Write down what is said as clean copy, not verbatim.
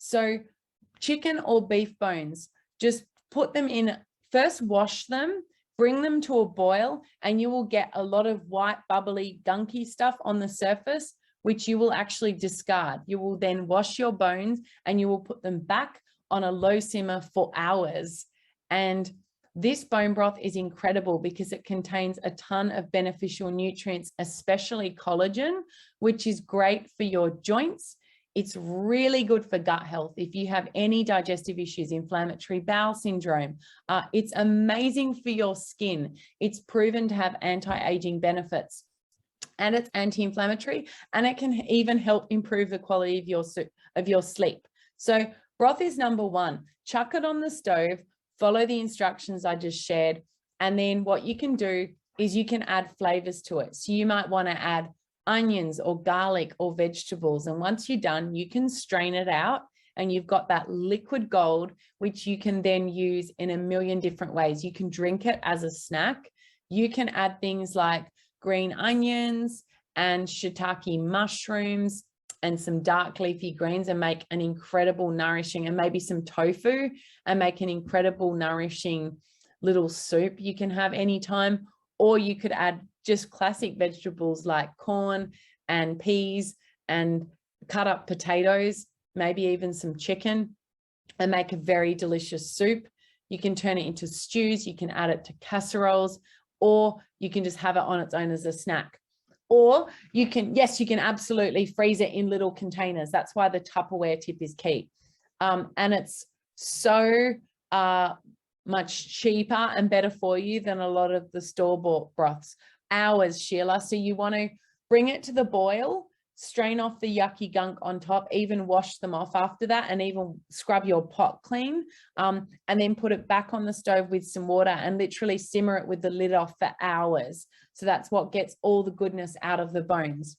So chicken or beef bones, just put them in, first wash them, bring them to a boil, and you will get a lot of white, bubbly, gunky stuff on the surface, which you will actually discard. You will then wash your bones and you will put them back on a low simmer for hours. And this bone broth is incredible because it contains a ton of beneficial nutrients, especially collagen, which is great for your joints. It's really good for gut health. If you have any digestive issues, inflammatory bowel syndrome, it's amazing for your skin. It's proven to have anti-aging benefits, and it's anti-inflammatory, and it can even help improve the quality of your sleep. So broth is number one. Chuck it on the stove, follow the instructions I just shared, and then what you can do is you can add flavors to it. So you might want to add onions or garlic or vegetables. And once you're done, you can strain it out and you've got that liquid gold, which you can then use in a million different ways. You can drink it as a snack. You can add things like green onions and shiitake mushrooms and some dark leafy greens and make an incredible nourishing, and maybe some tofu and make an incredible nourishing little soup you can have anytime. Or you could add just classic vegetables like corn and peas and cut up potatoes, maybe even some chicken, and make a very delicious soup. You can turn it into stews, you can add it to casseroles, or you can just have it on its own as a snack. Or you can, yes, you can absolutely freeze it in little containers. That's why the Tupperware tip is key. And it's so much cheaper and better for you than a lot of the store-bought broths. Hours, Sheila. So you want to bring it to the boil, strain off the yucky gunk on top, even wash them off after that, and even scrub your pot clean, and then put it back on the stove with some water and literally simmer it with the lid off for hours. So that's what gets all the goodness out of the bones.